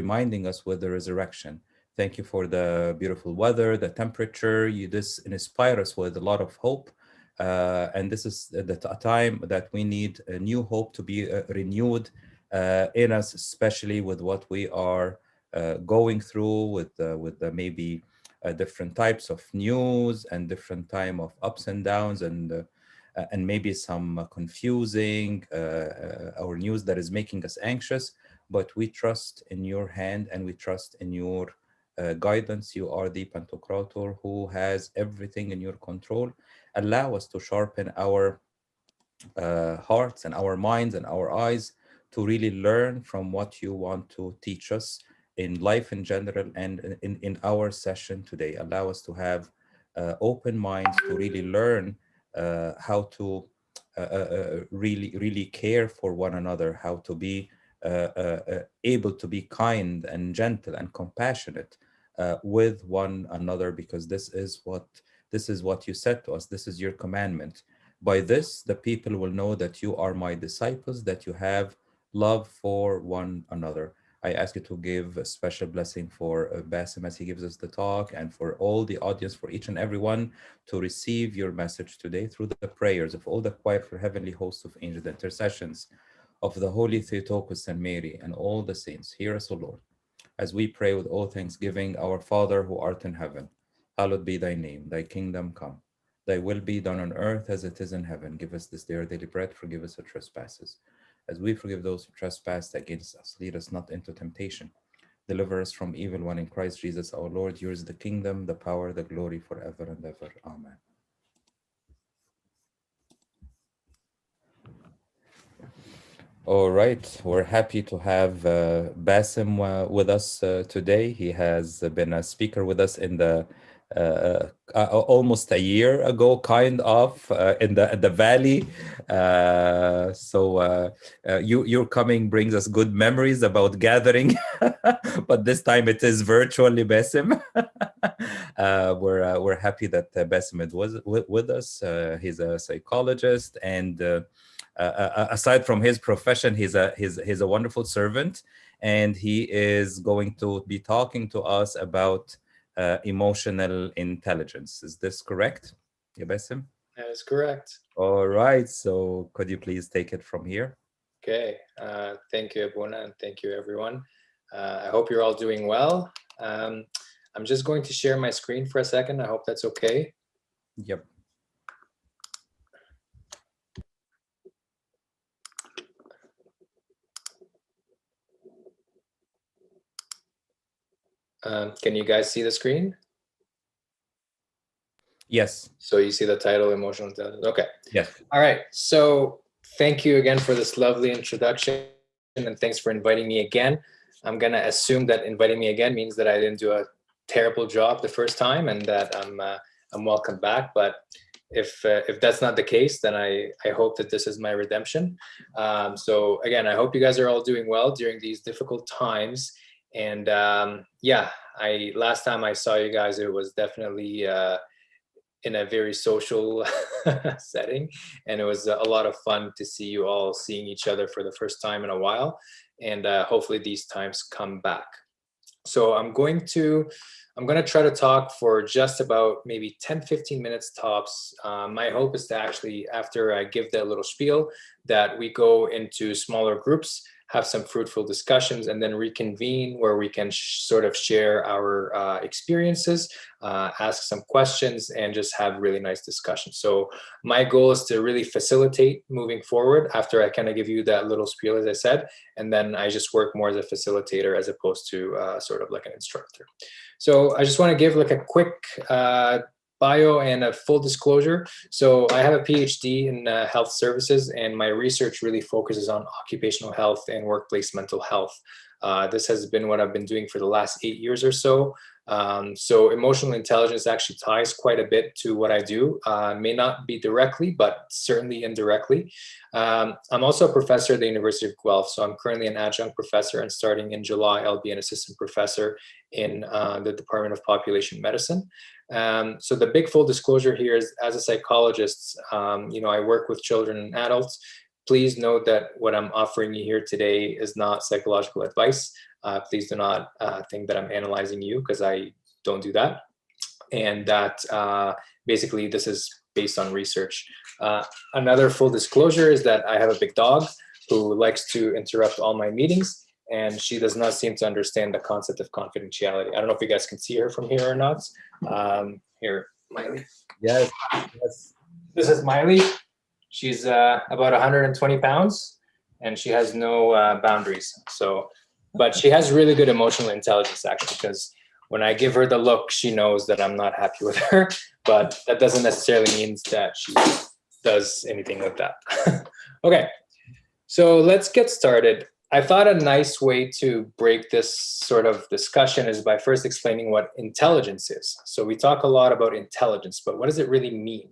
reminding us with the resurrection. Thank you for the beautiful weather, the temperature. You this inspire us with a lot of hope. And this is the time that we need a new hope to be renewed in us, especially with what we are going through with the maybe different types of news and different time of ups and downs and maybe some confusing or news that is making us anxious. But we trust in your hand and we trust in your guidance. You are the Pantocrator who has everything in your control. Allow us to sharpen our hearts and our minds and our eyes to really learn from what you want to teach us in life in general and in our session today. Allow us to have open minds to really learn how to really care for one another, how to be able to be kind and gentle and compassionate with one another, because this is what you said to us. This is your commandment. By this, the people will know that you are my disciples, that you have love for one another. I ask you to give a special blessing for Bassem as he gives us the talk, and for all the audience, for each and everyone to receive your message today through the prayers of all the choir for heavenly hosts of angels, the intercessions of the Holy Theotokos and Mary, and all the saints. Hear us, O Lord, as we pray with all thanksgiving. Our Father who art in heaven, hallowed be thy name. Thy kingdom come. Thy will be done on earth as it is in heaven. Give us this day our daily bread. Forgive us our trespasses, as we forgive those who trespass against us. Lead us not into temptation. Deliver us from evil one, in Christ Jesus our Lord. Yours is the kingdom, the power, the glory forever and ever. Amen. All right, we're happy to have Bassem with us today. He has been a speaker with us in the almost a year ago, kind of in the valley. Your coming brings us good memories about gathering, but this time it is virtually, Bassem. We're happy that Bassem was with us. He's a psychologist and. Aside from his profession, he's a wonderful servant, and he is going to be talking to us about emotional intelligence. Is this correct, Bassem? That is correct. All right. So could you please take it from here? Okay. Thank you, Abuna, and thank you, everyone. I hope you're all doing well. I'm just going to share my screen for a second. I hope that's okay. Yep. Can you guys see the screen? Yes. So you see the title, Emotional Intelligence. Okay. Yes. All right. So thank you again for this lovely introduction, and thanks for inviting me again. I'm going to assume that inviting me again means that I didn't do a terrible job the first time and that I'm welcome back. But if that's not the case, then I hope that this is my redemption. So again, I hope you guys are all doing well during these difficult times. And yeah, last time I saw you guys, it was definitely in a very social setting, and it was a lot of fun to see you all seeing each other for the first time in a while, and hopefully these times come back. So I'm going to try to talk for just about maybe 10-15 minutes tops. My hope is to actually, after I give that little spiel, that we go into smaller groups, have some fruitful discussions, and then reconvene where we can sort of share our experiences, ask some questions, and just have really nice discussions. So my goal is to really facilitate moving forward after I kind of give you that little spiel, as I said, and then I just work more as a facilitator as opposed to sort of like an instructor. So I just want to give like a quick bio and a full disclosure. So I have a PhD in health services, and my research really focuses on occupational health and workplace mental health. This has been what I've been doing for the last 8 years or so. So emotional intelligence actually ties quite a bit to what I do. May not be directly, but certainly indirectly. I'm also a professor at the University of Guelph. So I'm currently an adjunct professor, and starting in July, I'll be an assistant professor in the Department of Population Medicine. So the big full disclosure here is, as a psychologist, I work with children and adults. Please note that what I'm offering you here today is not psychological advice. Please do not think that I'm analyzing you, because I don't do that. And that basically this is based on research. Another full disclosure is that I have a big dog who likes to interrupt all my meetings, and she does not seem to understand the concept of confidentiality. I don't know if you guys can see her from here or not. Here, Miley. Yes, yes. This is Miley. She's about 120 pounds, and she has no boundaries. So, but she has really good emotional intelligence, actually, because when I give her the look, she knows that I'm not happy with her, but that doesn't necessarily mean that she does anything with that. Okay, so let's get started. I thought a nice way to break this sort of discussion is by first explaining what intelligence is. So we talk a lot about intelligence, but what does it really mean?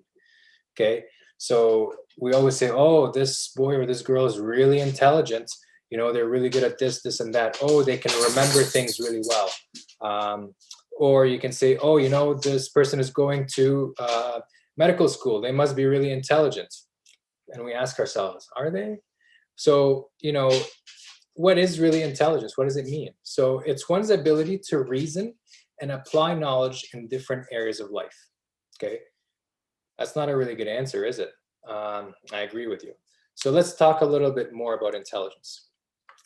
Okay, so we always say, oh, this boy or this girl is really intelligent. You know, they're really good at this, this, and that. Oh, they can remember things really well. Or you can say, oh, you know, this person is going to medical school. They must be really intelligent. And we ask ourselves, are they? So, you know, what is really intelligence? What does it mean? So it's one's ability to reason and apply knowledge in different areas of life. Okay. That's not a really good answer, is it? I agree with you. So let's talk a little bit more about intelligence.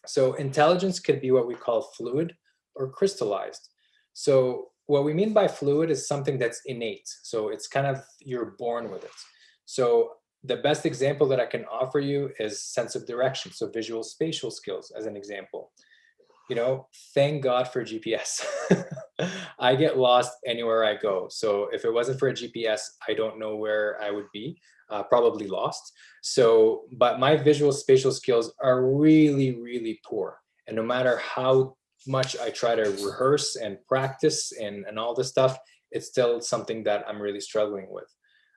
So intelligence could be what we call fluid or crystallized. So what we mean by fluid is something that's innate. So it's kind of, you're born with it. So the best example that I can offer you is sense of direction. So visual spatial skills as an example. You know, thank God for GPS. I get lost anywhere I go. So if it wasn't for a GPS, I don't know where I would be, probably lost. So, but my visual spatial skills are really, really poor. And no matter how much I try to rehearse and practice and all this stuff, it's still something that I'm really struggling with.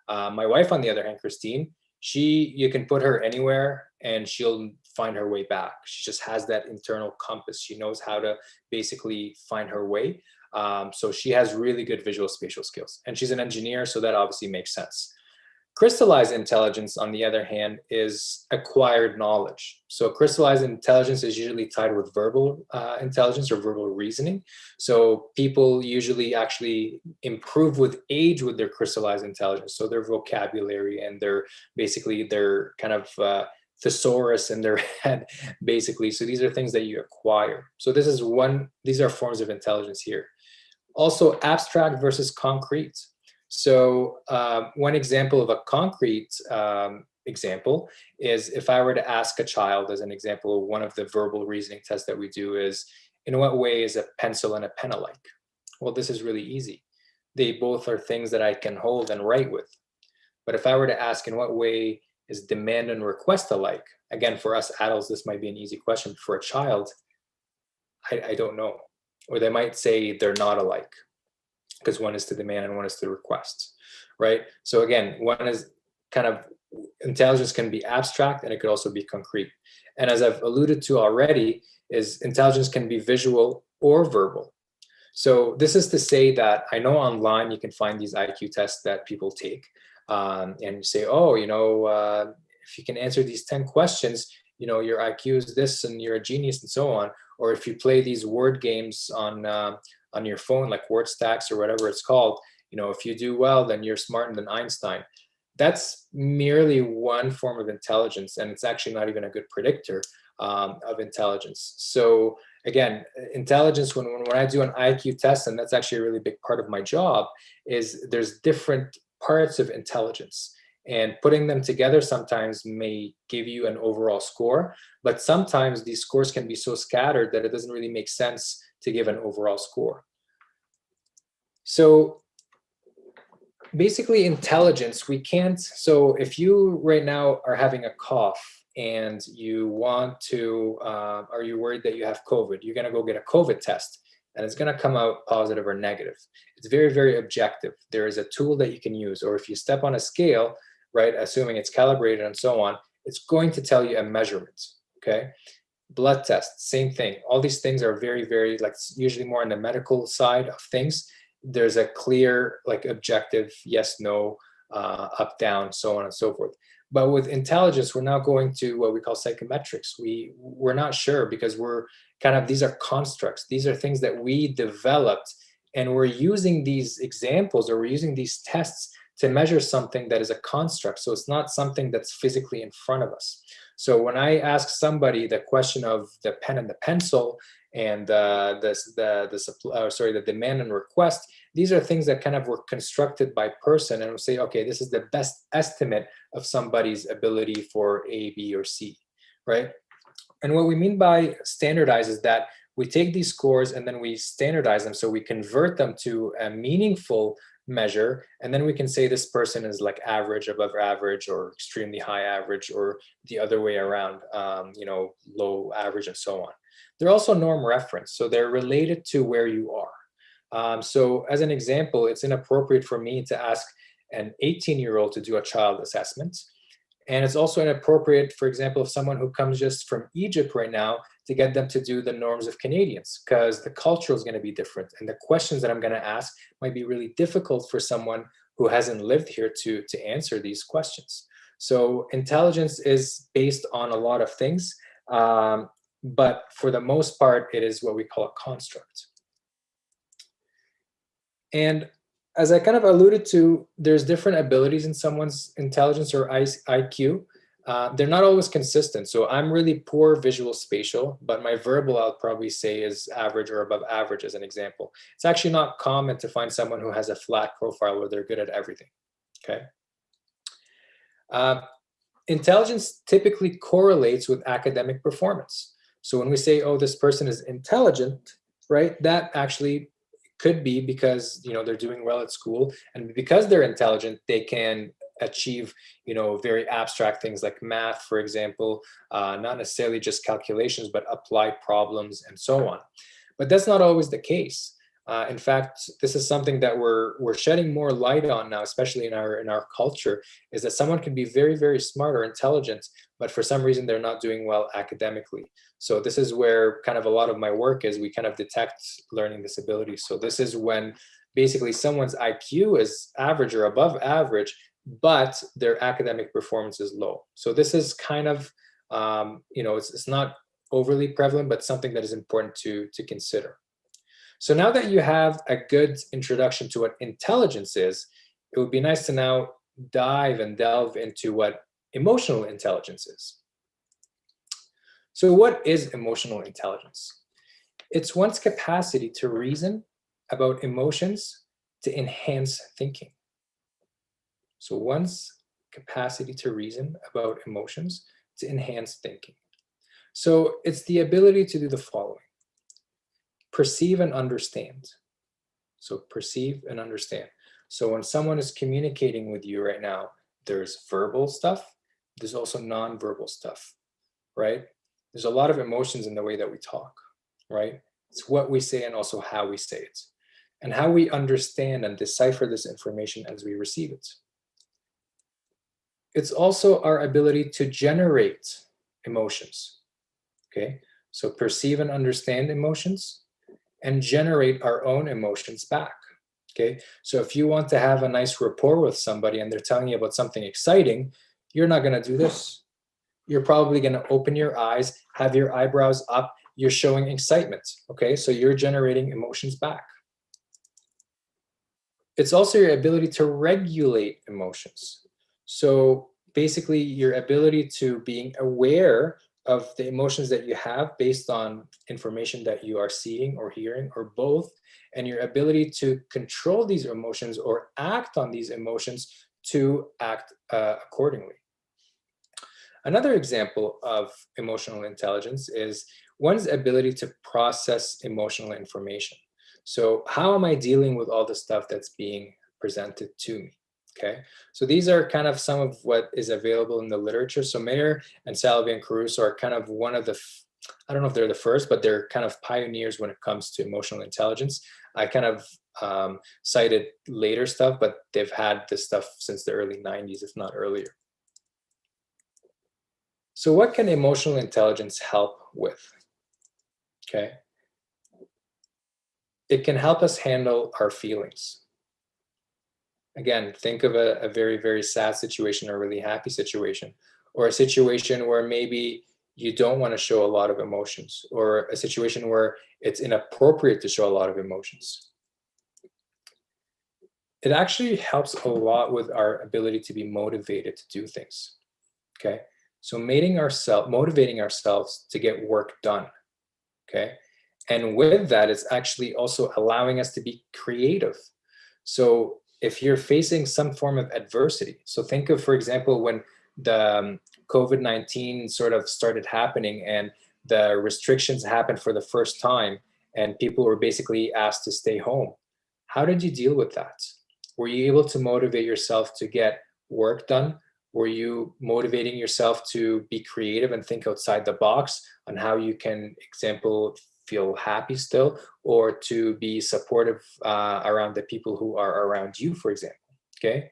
My wife, on the other hand, Christine, you can put her anywhere and she'll find her way back. She just has that internal compass. She knows how to basically find her way. So she has really good visual spatial skills, and she's an engineer, so that obviously makes sense. Crystallized intelligence, on the other hand, is acquired knowledge. So crystallized intelligence is usually tied with verbal intelligence or verbal reasoning. So people usually actually improve with age with their crystallized intelligence. So their vocabulary and their kind of thesaurus in their head, basically. So these are things that you acquire. So these are forms of intelligence here. Also, abstract versus concrete. So one example of a concrete example is if I were to ask a child, as an example, one of the verbal reasoning tests that we do is, in what way is a pencil and a pen alike? Well, this is really easy. They both are things that I can hold and write with. But if I were to ask, in what way is demand and request alike? Again, for us adults, this might be an easy question. For a child, I don't know. Or they might say they're not alike, because one is to demand and one is to request, right? So again, one is kind of, intelligence can be abstract and it could also be concrete. And as I've alluded to already, is intelligence can be visual or verbal. So this is to say that I know online you can find these IQ tests that people take, and you say, oh, you know, if you can answer these 10 questions, you know, your IQ is this and you're a genius and so on. Or if you play these word games on your phone, like word stacks or whatever it's called, you know, if you do well, then you're smarter than Einstein. That's merely one form of intelligence, and it's actually not even a good predictor of intelligence. So again, intelligence, when I do an IQ test, and that's actually a really big part of my job, is there's different parts of intelligence. And putting them together sometimes may give you an overall score, but sometimes these scores can be so scattered that it doesn't really make sense to give an overall score. So basically intelligence, we can't, so if you right now are having a cough and you want to, are you worried that you have COVID? You're gonna go get a COVID test and it's gonna come out positive or negative. It's very, very objective. There is a tool that you can use, or if you step on a scale, right, assuming it's calibrated and so on, it's going to tell you a measurement, okay? Blood test, same thing. All these things are very, very, like, usually more on the medical side of things. There's a clear, like, objective, yes, no, up, down, so on and so forth. But with intelligence, we're now going to what we call psychometrics. We're not sure because we're kind of, these are constructs. These are things that we developed, and we're using these examples, or we're using these tests to measure something that is a construct. So it's not something that's physically in front of us. So when I ask somebody the question of the pen and the pencil, and the demand and request, these are things that kind of were constructed by person, and we'll say, okay, this is the best estimate of somebody's ability for A, B, or C, right? And what we mean by standardize is that we take these scores and then we standardize them, so we convert them to a meaningful measure, and then we can say this person is like average, above average, or extremely high average, or the other way around, low average, and so on. They're also norm reference, so they're related to where you are. So as an example, it's inappropriate for me to ask an 18-year-old to do a child assessment. And it's also inappropriate, for example, of someone who comes just from Egypt right now, to get them to do the norms of Canadians, because the culture is going to be different. And the questions that I'm going to ask might be really difficult for someone who hasn't lived here to answer these questions. So intelligence is based on a lot of things. But for the most part, it is what we call a construct. And as I kind of alluded to, there's different abilities in someone's intelligence or IQ. They're not always consistent. So I'm really poor visual spatial, but my verbal, I'll probably say, is average or above average, as an example. It's actually not common to find someone who has a flat profile where they're good at everything, okay? Intelligence typically correlates with academic performance. So when we say, oh, this person is intelligent, right, that actually could be because, they're doing well at school, and because they're intelligent, they can achieve, very abstract things like math, for example, not necessarily just calculations, but applied problems and so on. But that's not always the case. In fact, this is something that we're shedding more light on now, especially in our culture, is that someone can be very, very smart or intelligent, but for some reason they're not doing well academically. So this is where kind of a lot of my work is. We kind of detect learning disabilities. So this is when basically someone's IQ is average or above average, but their academic performance is low. So this is kind of, it's not overly prevalent, but something that is important to consider. So now that you have a good introduction to what intelligence is, it would be nice to now dive and delve into what emotional intelligence is. So what is emotional intelligence? It's one's capacity to reason about emotions to enhance thinking. So one's capacity to reason about emotions to enhance thinking. So it's the ability to do the following: perceive and understand. So perceive and understand. So when someone is communicating with you right now, there's verbal stuff, there's also nonverbal stuff, right? There's a lot of emotions in the way that we talk, right? It's what we say and also how we say it, and how we understand and decipher this information as we receive it. It's also our ability to generate emotions, okay? So perceive and understand emotions and generate our own emotions back, okay? So if you want to have a nice rapport with somebody and they're telling you about something exciting, you're not gonna do this. You're probably gonna open your eyes, have your eyebrows up, you're showing excitement, okay? So you're generating emotions back. It's also your ability to regulate emotions. So basically your ability to being aware of the emotions that you have based on information that you are seeing or hearing or both, and your ability to control these emotions or act on these emotions to act accordingly. Another example of emotional intelligence is one's ability to process emotional information. So how am I dealing with all the stuff that's being presented to me? Okay, so these are kind of some of what is available in the literature. So Mayer and Salvi and Caruso are kind of one of the, I don't know if they're the first, but they're kind of pioneers when it comes to emotional intelligence. I kind of cited later stuff, but they've had this stuff since the early 90s, if not earlier. So what can emotional intelligence help with? Okay. It can help us handle our feelings. Again, think of a very, very sad situation or a really happy situation, or a situation where maybe you don't want to show a lot of emotions, or a situation where it's inappropriate to show a lot of emotions. It actually helps a lot with our ability to be motivated to do things. Okay. So motivating ourselves to get work done. Okay. And with that, it's actually also allowing us to be creative. So if you're facing some form of adversity, so think of, for example, when the COVID-19 sort of started happening and the restrictions happened for the first time, and people were basically asked to stay home. How did you deal with that? Were you able to motivate yourself to get work done? Were you motivating yourself to be creative and think outside the box on how you can, example, feel happy still, or to be supportive around the people who are around you, for example? Okay.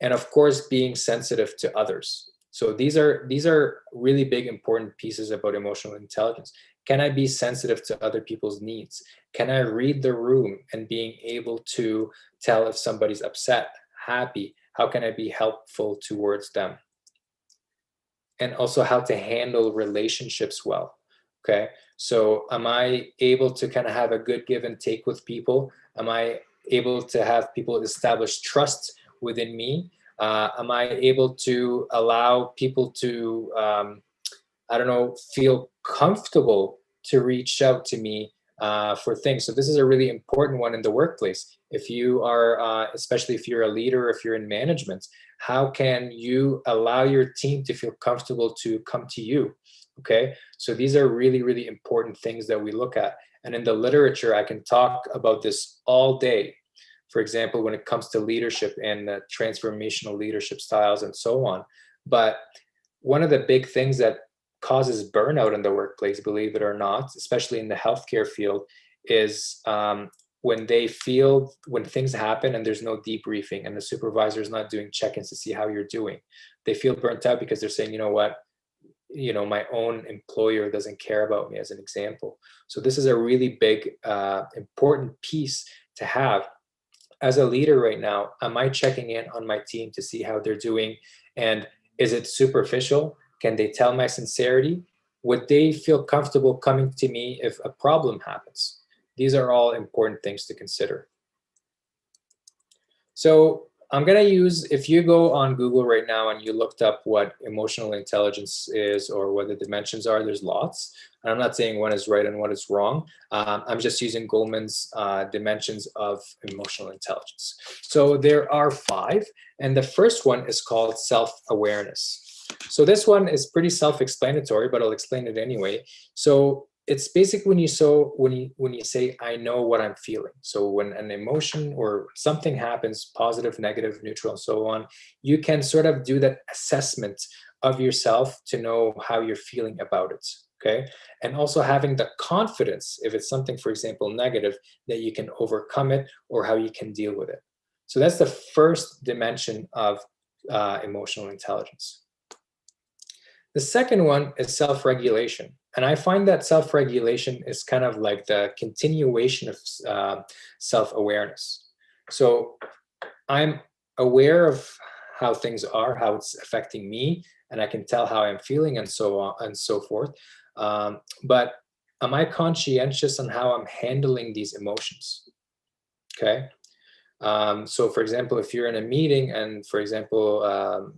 And of course, being sensitive to others. So these are really big, important pieces about emotional intelligence. Can I be sensitive to other people's needs? Can I read the room and being able to tell if somebody's upset, happy? How can I be helpful towards them? And also how to handle relationships well. Okay. So am I able to kind of have a good give and take with people? Am I able to have people establish trust within me? Am I able to allow people to, I don't know, feel comfortable to reach out to me for things? So this is a really important one in the workplace. If you are, especially if you're a leader, if you're in management, how can you allow your team to feel comfortable to come to you? Okay, so these are really, really important things that we look at. And in the literature, I can talk about this all day. For example, when it comes to leadership and transformational leadership styles and so on. But one of the big things that causes burnout in the workplace, believe it or not, especially in the healthcare field, is when things happen and there's no debriefing and the supervisor is not doing check-ins to see how you're doing. They feel burnt out because they're saying, you know what, my own employer doesn't care about me, as an example. So this is a really big, important piece to have. As a leader right now, am I checking in on my team to see how they're doing? And is it superficial? Can they tell my sincerity? Would they feel comfortable coming to me if a problem happens? These are all important things to consider. So I'm going to use, if you go on Google right now and you looked up what emotional intelligence is or what the dimensions are, there's lots. And I'm not saying one is right and one is wrong. I'm just using Goleman's dimensions of emotional intelligence. So there are 5. And the first one is called self-awareness. So this one is pretty self-explanatory, but I'll explain it anyway. So it's basically when you say I know what I'm feeling. So when an emotion or something happens, positive, negative, neutral, and so on, you can sort of do that assessment of yourself to know how you're feeling about it. Okay. And also having the confidence, if it's something, for example, negative, that you can overcome it or how you can deal with it. So that's the first dimension of emotional intelligence. The second one is self-regulation. And I find that self-regulation is kind of like the continuation of self-awareness. So I'm aware of how things are, how it's affecting me, and I can tell how I'm feeling and so on and so forth. But am I conscientious on how I'm handling these emotions? Okay. So for example, if you're in a meeting and, for example,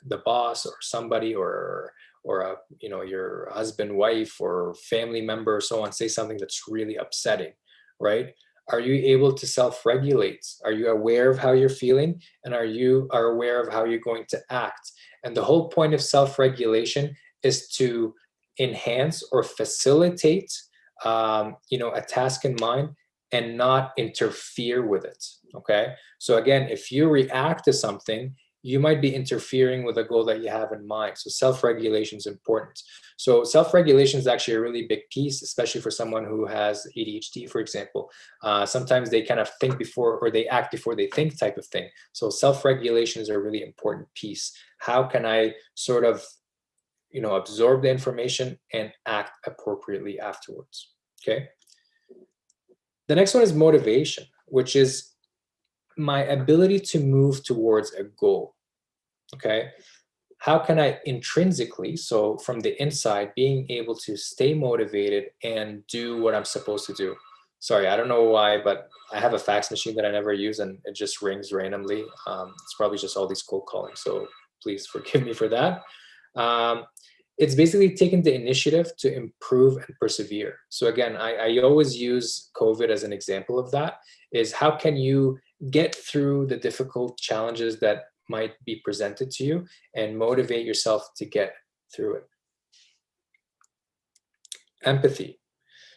the boss or somebody or your husband, wife, or family member, or so on, say something that's really upsetting, right? Are you able to self-regulate? Are you aware of how you're feeling, and are aware of how you're going to act? And the whole point of self-regulation is to enhance or facilitate, a task in mind and not interfere with it. Okay. So again, if you react to something, you might be interfering with a goal that you have in mind. So self-regulation is important. So self-regulation is actually a really big piece, especially for someone who has ADHD, for example. Sometimes they kind of think before, or they act before they think, type of thing. So self-regulation is a really important piece. How can I sort of, absorb the information and act appropriately afterwards? Okay. The next one is motivation, which is my ability to move towards a goal. Okay. how can I intrinsically, so from the inside, being able to stay motivated and do what I'm supposed to do? Sorry, I don't know why, but I have a fax machine that I never use and it just rings randomly. It's probably just all these cold calling. So please forgive me for that. Um, it's basically taking the initiative to improve and persevere. So again, I always use COVID as an example of that, is how can you get through the difficult challenges that might be presented to you and motivate yourself to get through it. Empathy.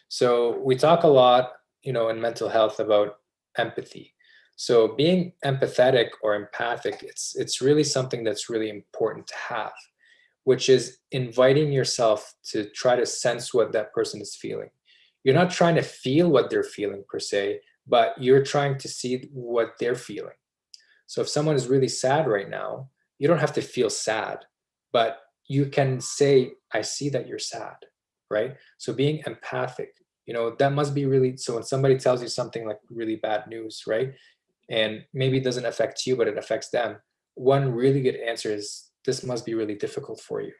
So we talk a lot, in mental health about empathy. So being empathetic or empathic, it's really something that's really important to have, which is inviting yourself to try to sense what that person is feeling. You're not trying to feel what they're feeling per se, but you're trying to see what they're feeling. So if someone is really sad right now, you don't have to feel sad, but you can say, I see that you're sad, right? So being empathic, that must be really, so when somebody tells you something like really bad news, right? And maybe it doesn't affect you, but it affects them. One really good answer is, this must be really difficult for you,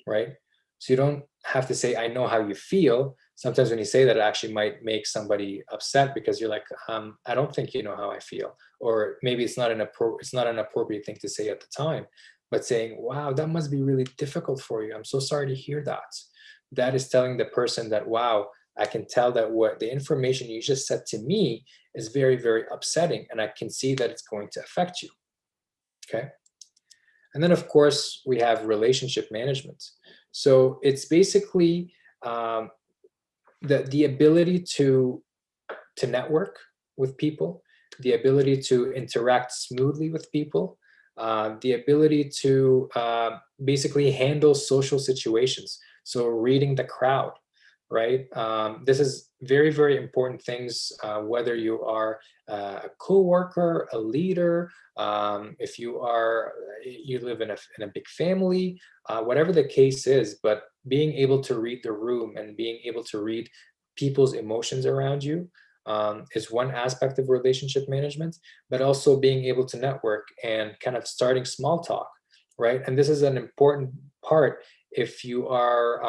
right? So you don't have to say, I know how you feel. Sometimes when you say that, it actually might make somebody upset because you're like, I don't think you know how I feel. Or maybe it's not an appropriate thing to say at the time, but saying, wow, that must be really difficult for you. I'm so sorry to hear that. That is telling the person that, wow, I can tell that what the information you just said to me is very, very upsetting. And I can see that it's going to affect you. Okay. And then, of course, we have relationship management. So it's basically um, the ability to network with people, the ability to interact smoothly with people, the ability to basically handle social situations. So reading the crowd, right? This is very, very important things, whether you are a coworker, a leader, if you live in a big family, whatever the case is, but being able to read the room and being able to read people's emotions around you is one aspect of relationship management, but also being able to network and kind of starting small talk, right? And this is an important part if you are,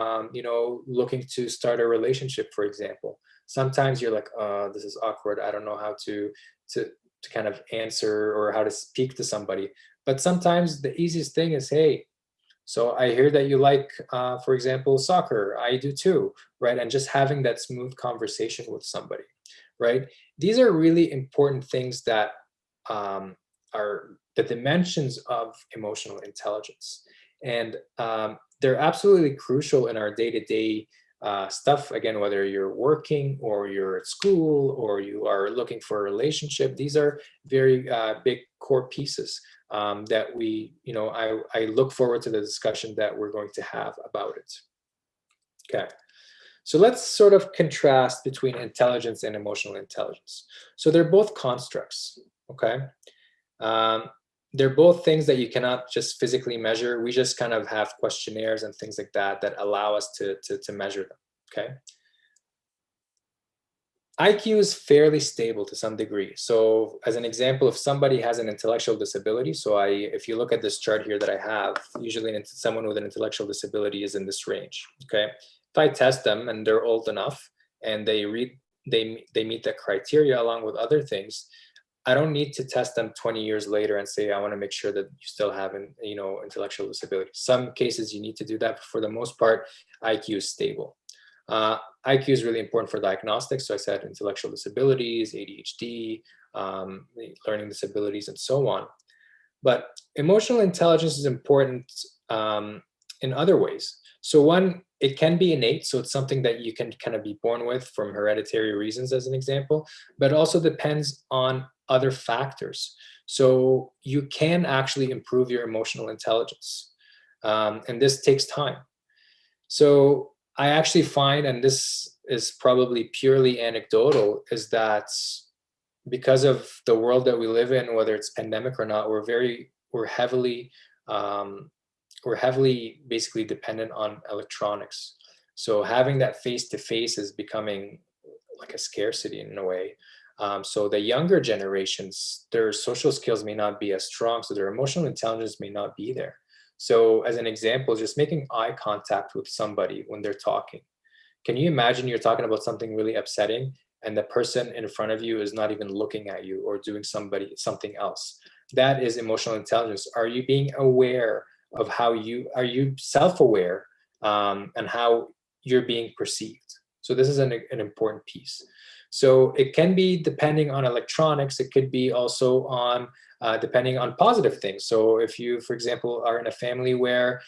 looking to start a relationship, for example. Sometimes you're like, this is awkward. I don't know how to to kind of answer or how to speak to somebody. But sometimes the easiest thing is, hey, so I hear that you like, for example, soccer. I do too, right? And just having that smooth conversation with somebody, right? These are really important things that are the dimensions of emotional intelligence. And they're absolutely crucial in our day-to-day stuff. Again, whether you're working or you're at school or you are looking for a relationship, these are very big core pieces that I look forward to the discussion that we're going to have about it. Okay. So let's sort of contrast between intelligence and emotional intelligence. So they're both constructs, okay? Um, they're both things that you cannot just physically measure. We just kind of have questionnaires and things like that that allow us to measure them, okay? IQ is fairly stable to some degree. So as an example, if somebody has an intellectual disability, if you look at this chart here that I have, usually someone with an intellectual disability is in this range, okay? If I test them and they're old enough and they meet the criteria along with other things, I don't need to test them 20 years later and say, I want to make sure that you still have an, intellectual disability. Some cases you need to do that, but for the most part, IQ is stable. IQ is really important for diagnostics. So I said intellectual disabilities, ADHD, learning disabilities, and so on. But emotional intelligence is important in other ways. So one, it can be innate. So it's something that you can kind of be born with from hereditary reasons, as an example, but it also depends on other factors. So you can actually improve your emotional intelligence. And this takes time. So I actually find, and this is probably purely anecdotal, is that because of the world that we live in, whether it's pandemic or not, um, we're heavily basically dependent on electronics. So having that face to face is becoming like a scarcity in a way. So the younger generations, their social skills may not be as strong, so their emotional intelligence may not be there. So as an example, just making eye contact with somebody when they're talking. Can you imagine you're talking about something really upsetting and the person in front of you is not even looking at you or doing something else? That is emotional intelligence. Are you being aware of how are you self-aware, and how you're being perceived? So this is an important piece. So it can be depending on electronics. It could be also on depending on positive things. So if you, for example, are in a family where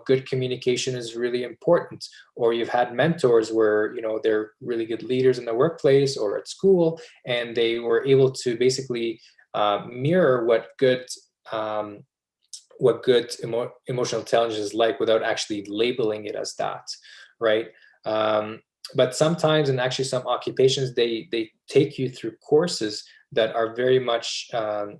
good communication is really important, or you've had mentors where they're really good leaders in the workplace or at school, and they were able to basically mirror um, what good emotional intelligence is like without actually labeling it as that, right? Um, but sometimes, and actually some occupations, they take you through courses that are very much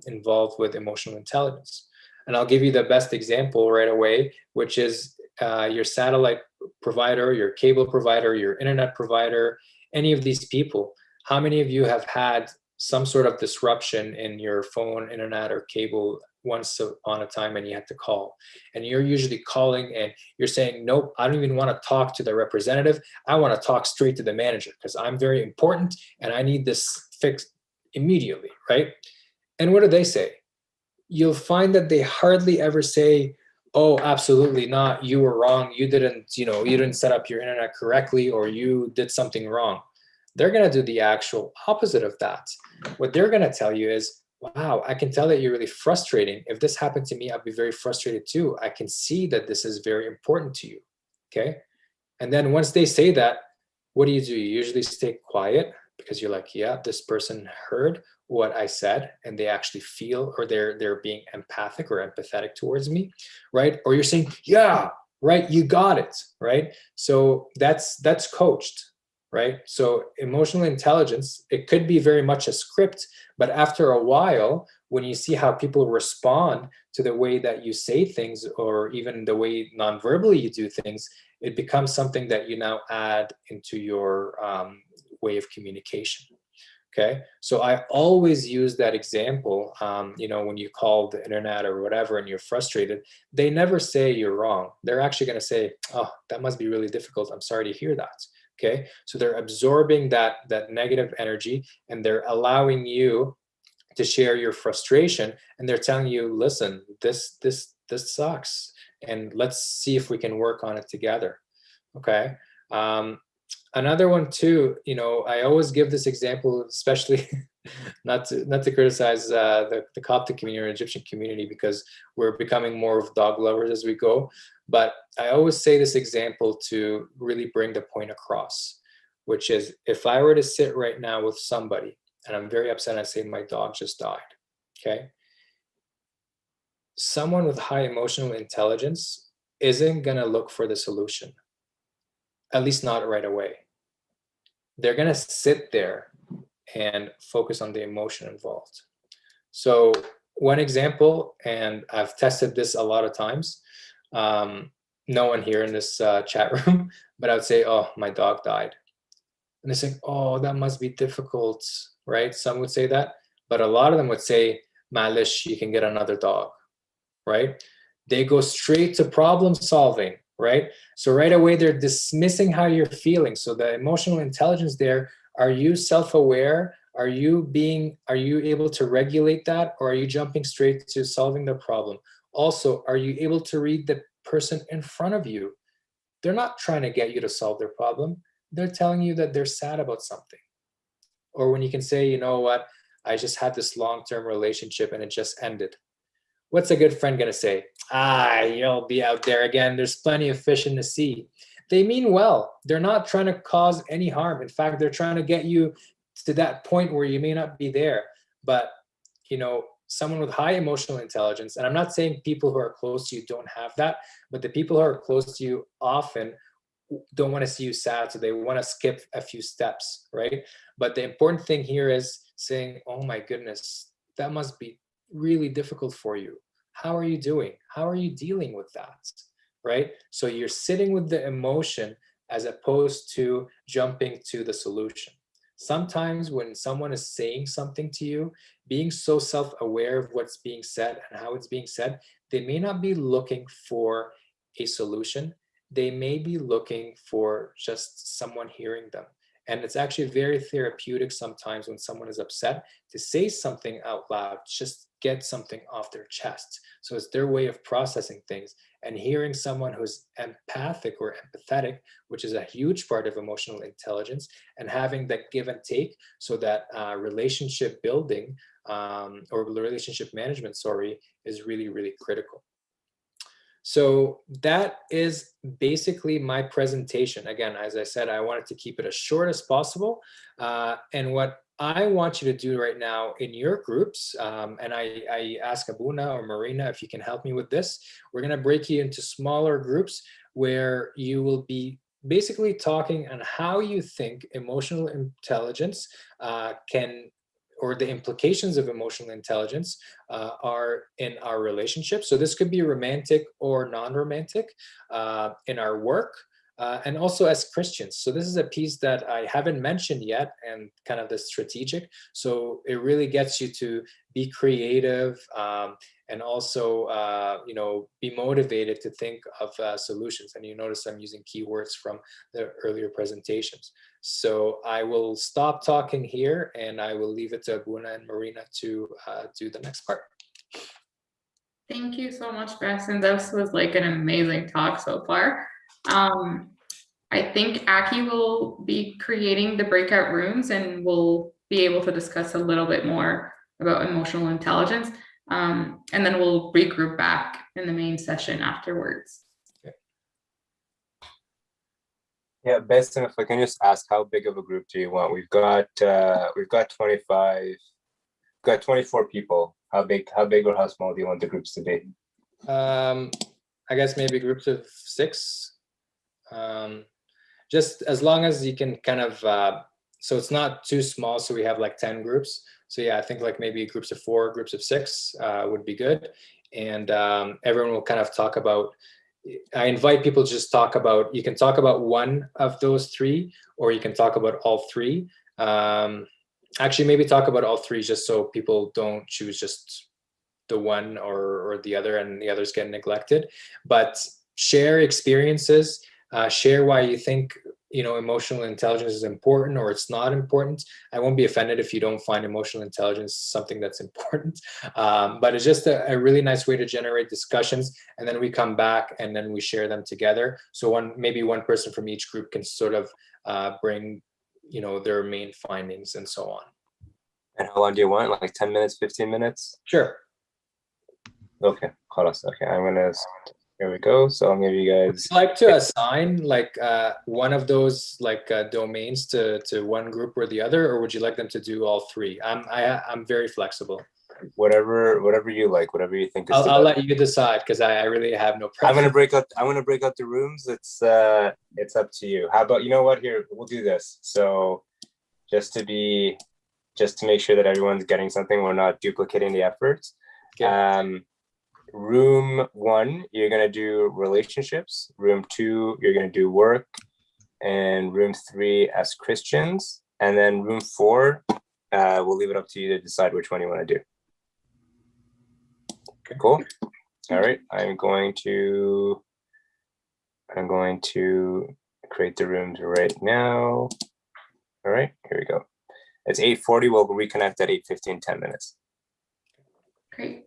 involved with emotional intelligence. And I'll give you the best example right away, which is your satellite provider, your cable provider, your internet provider, any of these people. How many of you have had some sort of disruption in your phone, internet, or cable once upon a time, and you had to call? And you're usually calling and you're saying, nope, I don't even want to talk to the representative. I want to talk straight to the manager because I'm very important and I need this fixed immediately, right? And what do they say? You'll find that they hardly ever say, oh, absolutely not, you were wrong, you didn't set up your internet correctly, or you did something wrong. They're going to do the actual opposite of that. What they're going to tell you is, wow, I can tell that you're really frustrating. If this happened to me, I'd be very frustrated too. I can see that this is very important to you. Okay. And then once they say that, what do? You usually stay quiet because you're like, yeah, this person heard what I said and they actually feel, or they're being empathic or empathetic towards me, right? Or you're saying, yeah, right, you got it, right? So that's coached, right? So emotional intelligence, it could be very much a script, but after a while, when you see how people respond to the way that you say things, or even the way non-verbally you do things, it becomes something that you now add into your way of communication. Okay, so I always use that example. When you call the internet or whatever and you're frustrated, they never say you're wrong. They're actually going to say, oh, that must be really difficult, I'm sorry to hear that. Okay, so they're absorbing that negative energy, and they're allowing you to share your frustration, and they're telling you, listen, this sucks, and let's see if we can work on it together. Okay. um, Another one too, I always give this example, especially not to criticize the Coptic community or Egyptian community, because we're becoming more of dog lovers as we go, but I always say this example to really bring the point across, which is, if I were to sit right now with somebody and I'm very upset, and I say my dog just died, okay? Someone with high emotional intelligence isn't going to look for the solution, at least not right away. They're going to sit there and focus on the emotion involved. So one example, and I've tested this a lot of times, no one here in this chat room, but I would say, oh, my dog died. And they say, oh, that must be difficult, right? Some would say that, but a lot of them would say, malish, you can get another dog, right? They go straight to problem solving, right? So right away, they're dismissing how you're feeling. So the emotional intelligence there, are you self-aware? Are you able to regulate that? Or are you jumping straight to solving the problem? Also, are you able to read the person in front of you? They're not trying to get you to solve their problem. They're telling you that they're sad about something. Or when you can say, you know what, I just had this long-term relationship and it just ended. What's a good friend going to say? Ah, you'll be out there again. There's plenty of fish in the sea. They mean well. They're not trying to cause any harm. In fact, they're trying to get you to that point where you may not be there. But, someone with high emotional intelligence, and I'm not saying people who are close to you don't have that, but the people who are close to you often don't want to see you sad, so they want to skip a few steps, right? But the important thing here is saying, oh my goodness, that must be really difficult for you. How are you doing? How are you dealing with that? Right? So you're sitting with the emotion as opposed to jumping to the solution. sometimes when someone is saying something to you, being so self-aware of what's being said and how it's being said, they may not be looking for a solution. They may be looking for just someone hearing them. And it's actually very therapeutic sometimes when someone is upset to say something out loud, just get something off their chest. So it's their way of processing things. And hearing someone who's empathic or empathetic, which is a huge part of emotional intelligence, and having that give and take so that relationship building or relationship management, sorry, is really, really critical. So that is basically my presentation. Again, as I said, I wanted to keep it as short as possible. And what I want you to do right now in your groups, and I ask Abuna or Marina if you can help me with this, we're going to break you into smaller groups where you will be basically talking on how you think emotional intelligence can, or the implications of emotional intelligence are in our relationship. So this could be romantic or non-romantic, in our work, and also as Christians. So this is a piece that I haven't mentioned yet, and kind of the strategic. So it really gets you to be creative, and also be motivated to think of solutions. And you notice I'm using keywords from the earlier presentations. So I will stop talking here, and I will leave it to Abuna and Marina to do the next part. Thank you so much, Bassem. This was like an amazing talk so far. I think Aki will be creating the breakout rooms, and we'll be able to discuss a little bit more about emotional intelligence. And then we'll regroup back in the main session afterwards. Yeah, Bassem, if I can just ask, how big of a group do you want? We've got 25, we've got 24 people. How big or how small do you want the groups to be? I guess maybe groups of 6. Just as long as you can kind of, so it's not too small, so we have like 10 groups. So yeah, I think like maybe groups of 4, groups of 6 would be good. And everyone will kind of talk about, I invite people to just talk about, you can talk about one of those 3, or you can talk about all 3. Actually, maybe talk about all 3, just so people don't choose just the one or the other and the others get neglected. But share experiences, share why you think emotional intelligence is important or it's not important. I won't be offended if you don't find emotional intelligence something that's important, but it's just a really nice way to generate discussions, and then we come back and then we share them together. So maybe one person from each group can sort of bring their main findings and so on. And how long do you want? Like 10 minutes, 15 minutes? Sure. Okay, خلاص. Okay, here we go. So I'll give you guys. Would you like to assign like one of those like domains to one group or the other, or would you like them to do all 3? I'm very flexible. Whatever you like, whatever you think is. I'll let you decide, because I really have no preference. I'm gonna break out the rooms. It's up to you. How about, you know what? Here, we'll do this. So just to make sure that everyone's getting something, we're not duplicating the efforts. Okay. Room 1, you're going to do relationships. Room 2, you're going to do work. And room 3, as Christians. And then room 4, we'll leave it up to you to decide which one you want to do. Okay. Cool. All right. I'm going to create the rooms right now. All right, here we go. It's 8:40. We'll reconnect at 8:15, 10 minutes. Great.